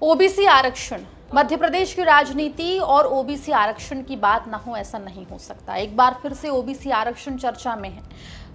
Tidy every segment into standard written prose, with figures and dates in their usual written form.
OBC आरक्षण, मध्य प्रदेश की राजनीति और ओबीसी आरक्षण की बात ना हो ऐसा नहीं हो सकता। एक बार फिर से ओबीसी आरक्षण चर्चा में है।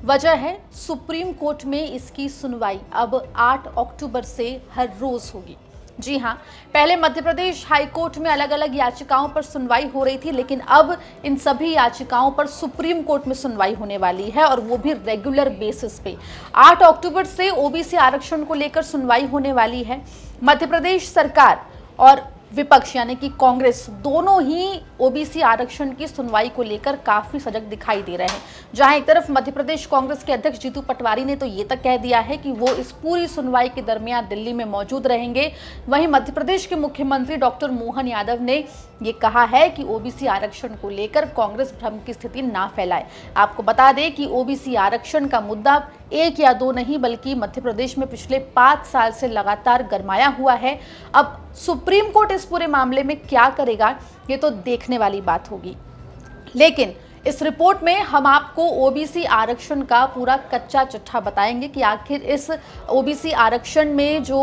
वजह है सुप्रीम कोर्ट में इसकी सुनवाई अब 8 अक्टूबर से हर रोज होगी। जी हां, पहले मध्य प्रदेश हाई कोर्ट में अलग अलग याचिकाओं पर सुनवाई हो रही थी, लेकिन अब इन सभी याचिकाओं पर सुप्रीम कोर्ट में सुनवाई होने वाली है और वो भी रेगुलर बेसिस पे। 8 अक्टूबर से ओबीसी आरक्षण को लेकर सुनवाई होने वाली है। मध्य प्रदेश सरकार और विपक्ष यानी कि कांग्रेस दोनों ही ओबीसी आरक्षण की सुनवाई को लेकर काफी सजग दिखाई दे रहे हैं। जहां एक तरफ मध्य प्रदेश कांग्रेस के अध्यक्ष जीतू पटवारी ने तो ये तक कह दिया है कि वो इस पूरी सुनवाई के दरमियान दिल्ली में मौजूद रहेंगे, वहीं मध्य प्रदेश के मुख्यमंत्री डॉक्टर मोहन यादव ने ये कहा है कि ओबीसी आरक्षण को लेकर कांग्रेस भ्रम की स्थिति ना फैलाए। आपको बता दें कि ओबीसी आरक्षण का मुद्दा एक या दो नहीं बल्कि मध्य प्रदेश में पिछले 5 साल से लगातार गरमाया हुआ है। अब सुप्रीम कोर्ट इस पूरे मामले में क्या करेगा ये तो देखने वाली बात होगी, लेकिन इस रिपोर्ट में हम आपको ओबीसी आरक्षण का पूरा कच्चा चिट्ठा बताएंगे कि आखिर इस ओबीसी आरक्षण में जो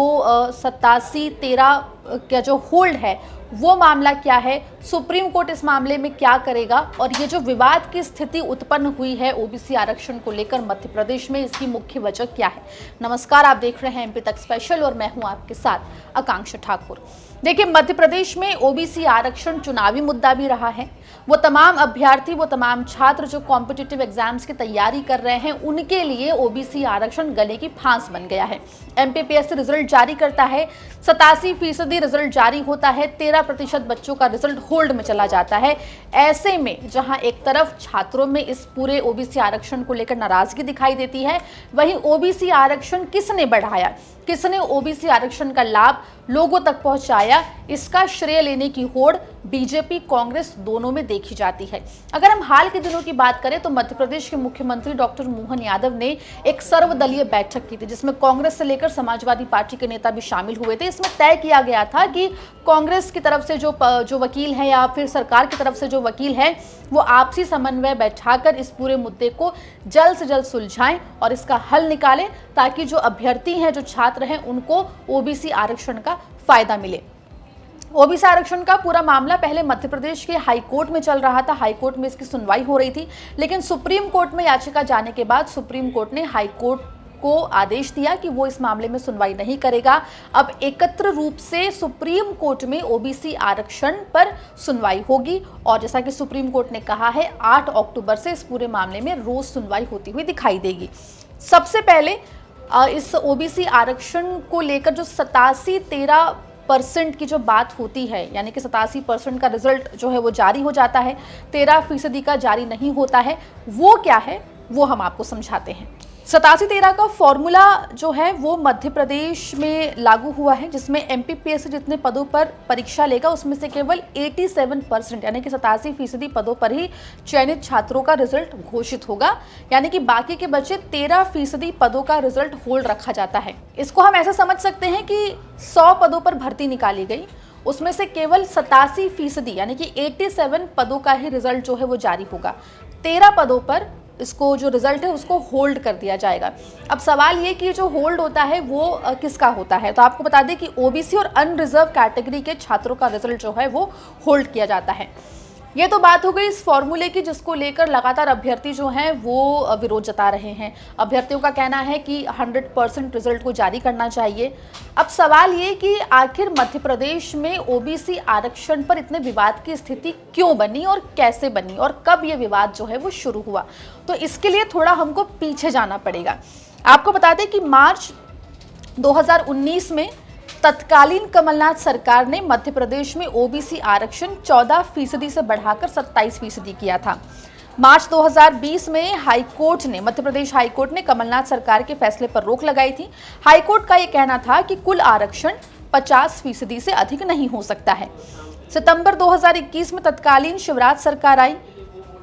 87-13 का जो होल्ड है वो मामला क्या है, सुप्रीम कोर्ट इस मामले में क्या करेगा और ये जो विवाद की स्थिति उत्पन्न हुई है ओबीसी आरक्षण को लेकर मध्य प्रदेश में, इसकी मुख्य वजह क्या है। नमस्कार, आप देख रहे हैं एमपी तक स्पेशल और मैं हूं आपके साथ आकांक्षा ठाकुर। देखिए, मध्य प्रदेश में ओबीसी आरक्षण चुनावी मुद्दा भी रहा है। वो तमाम अभ्यर्थी, वो तमाम छात्र जो कॉम्पिटिटिव एग्जाम्स की तैयारी कर रहे हैं, उनके लिए ओबीसी आरक्षण गले की फांस बन गया है। एमपीपीएससी रिजल्ट जारी करता है, 87% रिजल्ट जारी होता है, 13% बच्चों का रिजल्ट होल्ड में चला जाता है। ऐसे में जहां एक तरफ छात्रों में इस पूरे ओबीसी आरक्षण को लेकर नाराजगी दिखाई देती है, वहीं ओबीसी आरक्षण किसने बढ़ाया, किसने ओबीसी आरक्षण का लाभ लोगों तक पहुंचाया, इसका श्रेय लेने की होड़ बीजेपी कांग्रेस दोनों में देखी जाती है। अगर हम हाल के दिनों की बात करें तो मध्य प्रदेश के मुख्यमंत्री डॉक्टर मोहन यादव ने एक सर्वदलीय बैठक की थी, जिसमें कांग्रेस से लेकर समाजवादी पार्टी के नेता भी शामिल हुए थे। इसमें तय किया गया था कि कांग्रेस की तरफ से जो वकील है या फिर सरकार की तरफ से जो वकील है वो आपसी समन्वय बैठाकर इस पूरे मुद्दे को जल्द से जल्द सुलझाएं और इसका हल निकालें, ताकि जो अभ्यर्थी हैं, जो छात्र हैं, उनको ओबीसी आरक्षण का फायदा मिले। ओबीसी आरक्षण का पूरा मामला पहले मध्य प्रदेश के हाई कोर्ट में चल रहा था, हाई कोर्ट में इसकी सुनवाई हो रही थी, लेकिन सुप्रीम कोर्ट में याचिका जाने के बाद सुप्रीम कोर्ट ने हाई कोर्ट को आदेश दिया कि वो इस मामले में सुनवाई नहीं करेगा। अब एकत्र रूप से सुप्रीम कोर्ट में ओबीसी आरक्षण पर सुनवाई होगी और जैसा कि सुप्रीम कोर्ट ने कहा है 8 अक्टूबर से इस पूरे मामले में रोज सुनवाई होती हुई दिखाई देगी। सबसे पहले इस ओबीसी आरक्षण को लेकर जो 87-13% की जो बात होती है, यानी कि 87% का रिजल्ट जो है वो जारी हो जाता है, 13% का जारी नहीं होता है, वो क्या है वो हम आपको समझाते हैं। 87-13 का फॉर्मूला जो है वो मध्य प्रदेश में लागू हुआ है, जिसमें एमपीपीएससी जितने पदों पर परीक्षा लेगा उसमें से केवल 87% यानी कि 87% पदों पर ही चयनित छात्रों का रिजल्ट घोषित होगा, यानी कि बाकी के बचे 13% पदों का रिजल्ट होल्ड रखा जाता है। इसको हम ऐसा समझ सकते हैं कि 100 पदों पर भर्ती निकाली गई, उसमें से केवल 87% यानी कि 87 पदों का ही रिजल्ट जो है वो जारी होगा। 13 पदों पर इसको जो रिजल्ट है उसको होल्ड कर दिया जाएगा। अब सवाल ये कि जो होल्ड होता है वो किसका होता है, तो आपको बता दें कि ओबीसी और अनरिजर्व कैटेगरी के छात्रों का रिजल्ट जो है वो होल्ड किया जाता है। ये तो बात हो गई इस फॉर्मूले की, जिसको लेकर लगातार अभ्यर्थी जो हैं वो विरोध जता रहे हैं। अभ्यर्थियों का कहना है कि 100% रिजल्ट को जारी करना चाहिए। अब सवाल ये कि आखिर मध्य प्रदेश में ओबीसी आरक्षण पर इतने विवाद की स्थिति क्यों बनी और कैसे बनी और कब ये विवाद जो है वो शुरू हुआ, तो इसके लिए थोड़ा हमको पीछे जाना पड़ेगा। आपको बता दें कि मार्च 2019 में तत्कालीन कमलनाथ सरकार ने मध्य प्रदेश में ओबीसी आरक्षण 14% से बढ़ाकर 27% किया था। मार्च 2020 में हाईकोर्ट ने, मध्य प्रदेश हाईकोर्ट ने कमलनाथ सरकार के फैसले पर रोक लगाई थी। हाईकोर्ट का यह कहना था कि कुल आरक्षण 50% से अधिक नहीं हो सकता है। सितंबर 2021 में तत्कालीन शिवराज सरकार आई,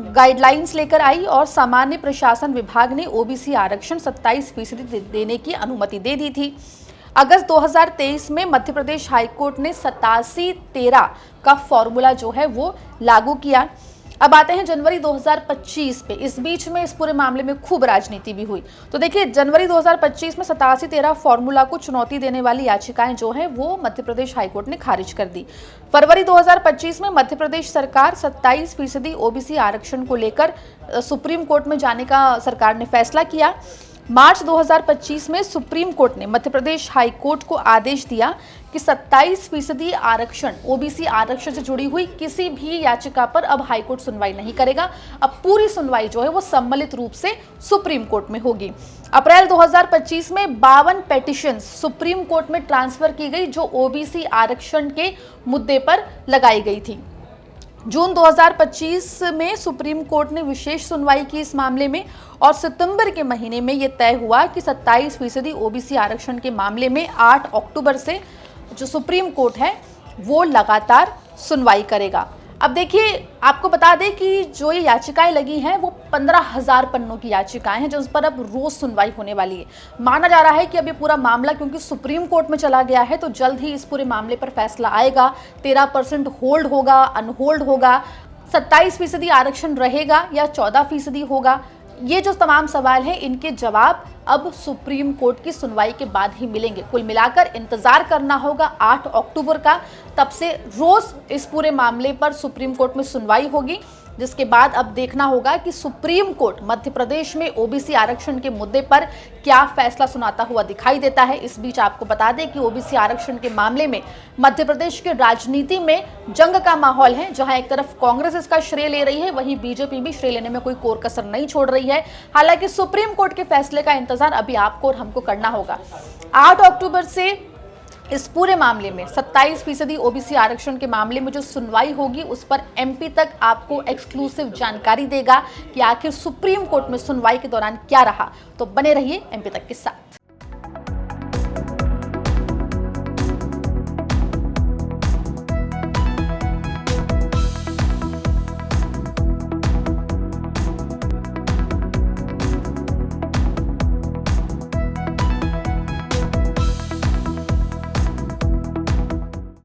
गाइडलाइंस लेकर आई और सामान्य प्रशासन विभाग ने ओबीसी आरक्षण 27% देने की अनुमति दे दी थी। अगस्त 2023 में मध्य प्रदेश हाईकोर्ट ने 87-13 का फॉर्मूला जो है वो लागू किया। अब आते हैं जनवरी 2025 पे। इस बीच में इस पूरे मामले में खूब राजनीति भी हुई। तो देखिए, जनवरी 2025 में 87-13 फॉर्मूला को चुनौती देने वाली याचिकाएं जो है वो मध्य प्रदेश हाईकोर्ट ने खारिज कर दी। फरवरी 2025 में मध्य प्रदेश सरकार 27% ओबीसी आरक्षण को लेकर सुप्रीम कोर्ट में जाने का सरकार ने फैसला किया। मार्च 2025 में सुप्रीम कोर्ट ने मध्य प्रदेश हाई कोर्ट को आदेश दिया कि 27% आरक्षण ओबीसी आरक्षण से जुड़ी हुई किसी भी याचिका पर अब हाई कोर्ट सुनवाई नहीं करेगा। अब पूरी सुनवाई जो है वो सम्मिलित रूप से सुप्रीम कोर्ट में होगी। अप्रैल 2025 में 52 पेटिशन सुप्रीम कोर्ट में ट्रांसफर की गई जो ओबीसी आरक्षण के मुद्दे पर लगाई गई थी। जून 2025 में सुप्रीम कोर्ट ने विशेष सुनवाई की इस मामले में और सितंबर के महीने में यह तय हुआ कि 27% ओबीसी आरक्षण के मामले में 8 अक्टूबर से जो सुप्रीम कोर्ट है वो लगातार सुनवाई करेगा। अब देखिए, आपको बता दें कि जो ये याचिकाएं लगी हैं वो 15,000 पन्नों की याचिकाएं हैं जिस पर अब रोज सुनवाई होने वाली है। माना जा रहा है कि अब ये पूरा मामला क्योंकि सुप्रीम कोर्ट में चला गया है तो जल्द ही इस पूरे मामले पर फैसला आएगा। 13% होल्ड होगा, अनहोल्ड होगा, 27% आरक्षण रहेगा या 14% होगा, ये जो तमाम सवाल हैं इनके जवाब अब सुप्रीम कोर्ट की सुनवाई के बाद ही मिलेंगे। कुल मिलाकर इंतजार करना होगा 8 अक्टूबर का, तब से रोज इस पूरे मामले पर सुप्रीम कोर्ट में सुनवाई होगी, जिसके बाद अब देखना होगा कि सुप्रीम कोर्ट मध्य प्रदेश में ओबीसी आरक्षण के मुद्दे पर क्या फैसला सुनाता हुआ दिखाई देता है। इस बीच आपको बता दें कि ओबीसी आरक्षण के मामले में मध्य प्रदेश की राजनीति में जंग का माहौल है, जहां एक तरफ कांग्रेस इसका श्रेय ले रही है, वहीं बीजेपी भी श्रेय लेने में कोई कोर कसर नहीं छोड़ रही है। हालांकि सुप्रीम कोर्ट के फैसले का इंतजार अभी आपको और हमको करना होगा। 8 अक्टूबर से इस पूरे मामले में 27% ओबीसी आरक्षण के मामले में जो सुनवाई होगी उस पर एमपी तक आपको एक्सक्लूसिव जानकारी देगा कि आखिर सुप्रीम कोर्ट में सुनवाई के दौरान क्या रहा। तो बने रहिए एमपी तक के साथ।